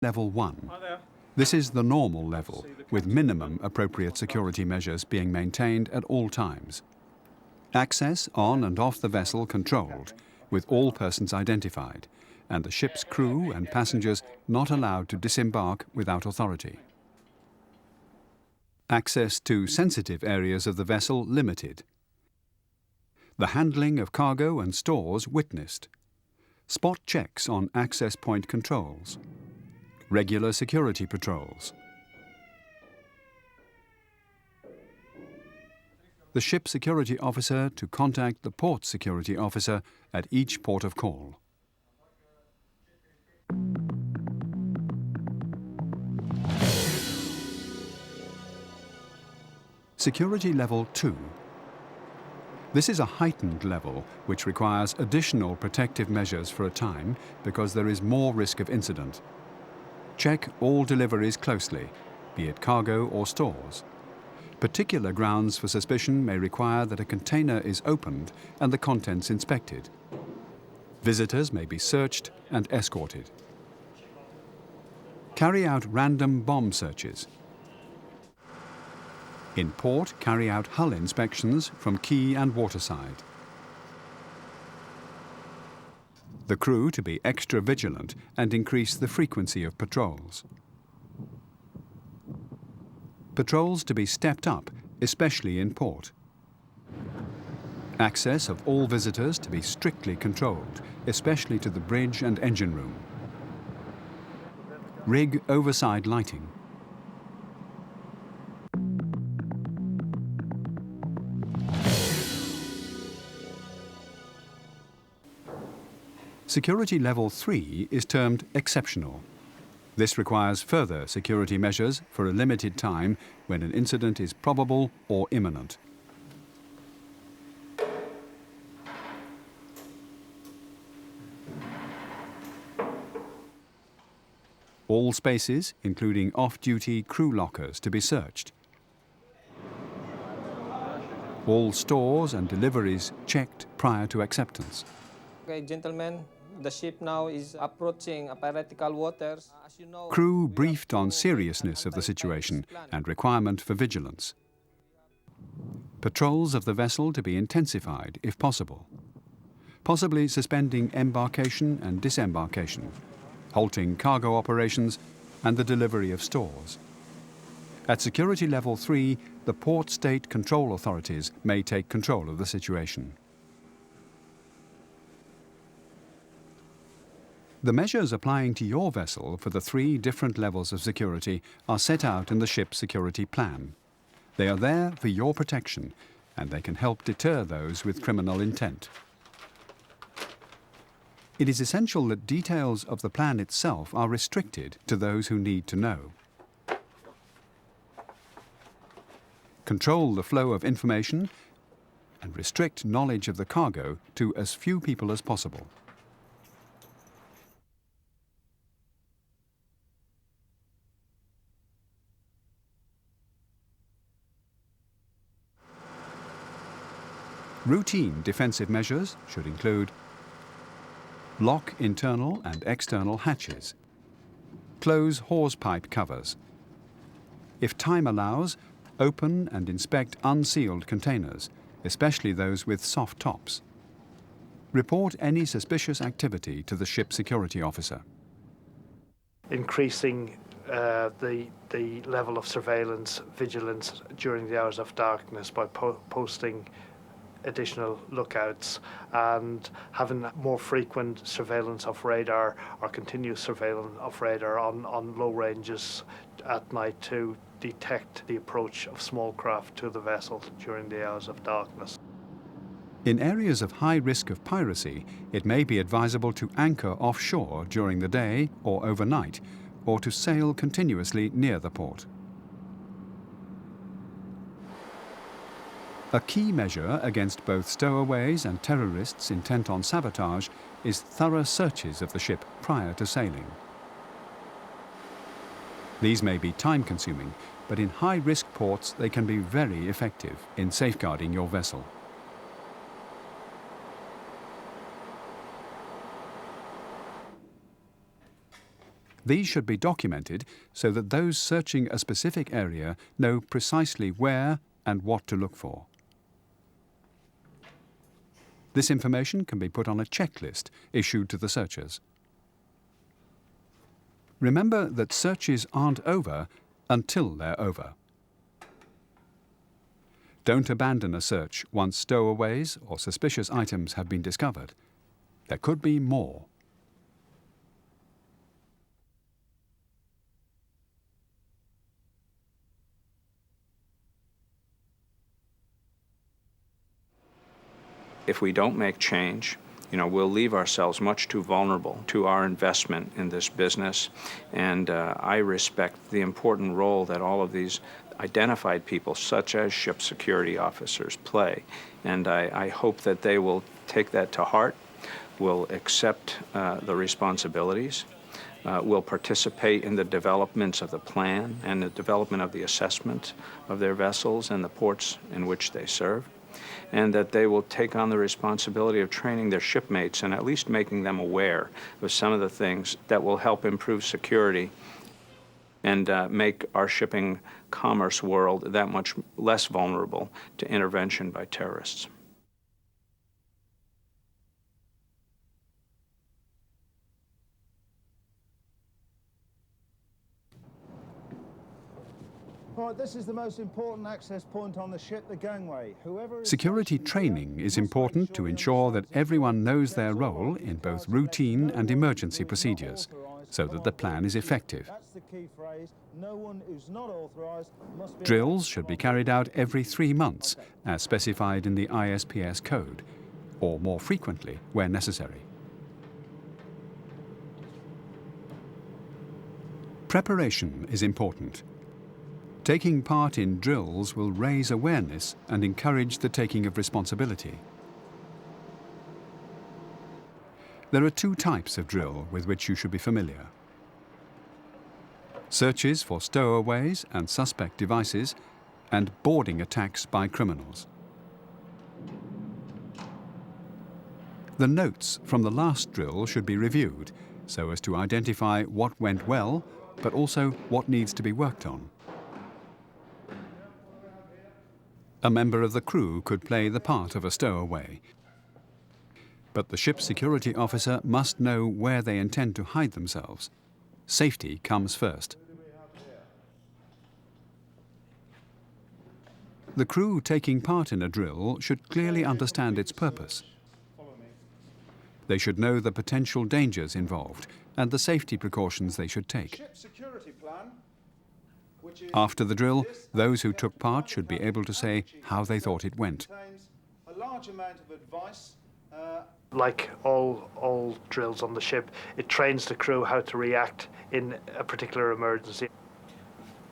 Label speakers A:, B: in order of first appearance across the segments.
A: Level 1. This is the normal level, with minimum appropriate security measures being maintained at all times. Access on and off the vessel controlled, with all persons identified, and the ship's crew and passengers not allowed to disembark without authority. Access to sensitive areas of the vessel limited. The handling of cargo and stores witnessed. Spot checks on access point controls. Regular security patrols. The ship security officer to contact the port security officer at each port of call. Security Level 2. This is a heightened level which requires additional protective measures for a time because there is more risk of incident. Check all deliveries closely, be it cargo or stores. Particular grounds for suspicion may require that a container is opened and the contents inspected. Visitors may be searched and escorted. Carry out random bomb searches. In port, carry out hull inspections from quay and waterside. The crew to be extra vigilant and increase the frequency of patrols. Patrols to be stepped up, especially in port. Access of all visitors to be strictly controlled, especially to the bridge and engine room. Rig overside lighting. Security Level 3 is termed exceptional. This requires further security measures for a limited time when an incident is probable or imminent. All spaces, including off-duty crew lockers, to be searched. All stores and deliveries checked prior to acceptance.
B: Okay, gentlemen, the ship now is approaching piratical waters. As you know,
A: Crew briefed on seriousness of the situation and requirement for vigilance. Patrols of the vessel to be intensified if possible. Possibly suspending embarkation and disembarkation, halting cargo operations and the delivery of stores. At Security Level 3, the port state control authorities may take control of the situation. The measures applying to your vessel for the 3 different levels of security are set out in the ship security plan. They are there for your protection, and they can help deter those with criminal intent. It is essential that details of the plan itself are restricted to those who need to know. Control the flow of information and restrict knowledge of the cargo to as few people as possible. Routine defensive measures should include lock internal and external hatches, close hawse pipe covers. If time allows, open and inspect unsealed containers, especially those with soft tops. Report any suspicious activity to the ship security officer.
C: Increasing the level of surveillance, vigilance during the hours of darkness by posting additional lookouts and having more frequent surveillance of radar or continuous surveillance of radar on low ranges at night to detect the approach of small craft to the vessel during the hours of darkness.
A: In areas of high risk of piracy, it may be advisable to anchor offshore during the day or overnight, or to sail continuously near the port. A key measure against both stowaways and terrorists intent on sabotage is thorough searches of the ship prior to sailing. These may be time-consuming, but in high-risk ports they can be very effective in safeguarding your vessel. These should be documented so that those searching a specific area know precisely where and what to look for. This information can be put on a checklist issued to the searchers. Remember that searches aren't over until they're over. Don't abandon a search once stowaways or suspicious items have been discovered. There could be more.
D: If we don't make change, we'll leave ourselves much too vulnerable to our investment in this business. And I respect the important role that all of these identified people, such as ship security officers, play. And I hope that they will take that to heart, will accept the responsibilities, will participate in the developments of the plan and the development of the assessment of their vessels and the ports in which they serve, and that they will take on the responsibility of training their shipmates and at least making them aware of some of the things that will help improve security and make our shipping commerce world that much less vulnerable to intervention by terrorists.
E: Right, this is the most important access point on the ship, the gangway.
A: Security training is important to ensure that everyone knows their role in both routine and emergency procedures, so that the plan is effective.
E: That's the key phrase. No one who's not authorized must be...
A: Drills should be carried out every 3 months, as specified in the ISPS code, or more frequently where necessary. Preparation is important. Taking part in drills will raise awareness and encourage the taking of responsibility. There are 2 types of drill with which you should be familiar. Searches for stowaways and suspect devices, and boarding attacks by criminals. The notes from the last drill should be reviewed so as to identify what went well, but also what needs to be worked on. A member of the crew could play the part of a stowaway, but the ship security officer must know where they intend to hide themselves. Safety comes first. The crew taking part in a drill should clearly understand its purpose. They should know the potential dangers involved and the safety precautions they should take. After the drill, those who took part should be able to say how they thought it went.
C: Like all drills on the ship, it trains the crew how to react in a particular emergency.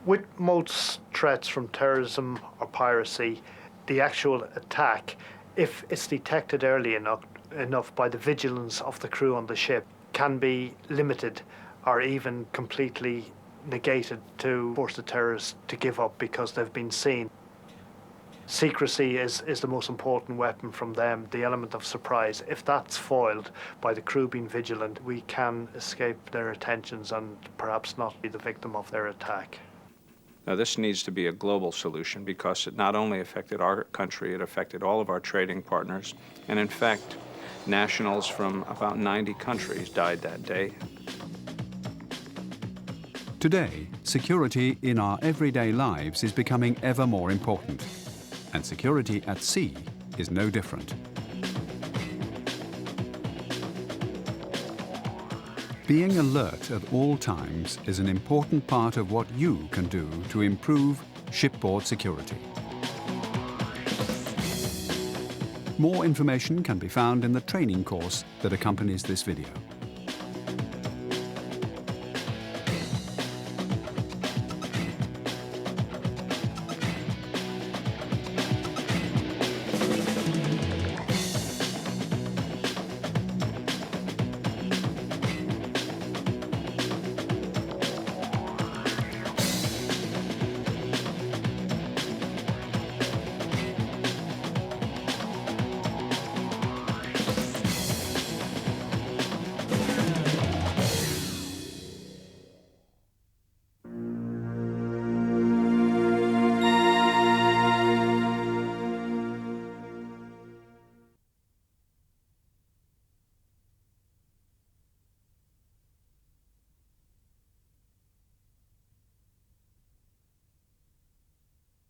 C: With most threats from terrorism or piracy, the actual attack, if it's detected early enough by the vigilance of the crew on the ship, can be limited or even completely negated to force the terrorists to give up because they've been seen. Secrecy is the most important weapon from them, the element of surprise. If that's foiled by the crew being vigilant, we can escape their attentions and perhaps not be the victim of their attack.
D: Now, this needs to be a global solution because it not only affected our country, it affected all of our trading partners. And in fact, nationals from about 90 countries died that day.
A: Today, security in our everyday lives is becoming ever more important, and security at sea is no different. Being alert at all times is an important part of what you can do to improve shipboard security. More information can be found in the training course that accompanies this video.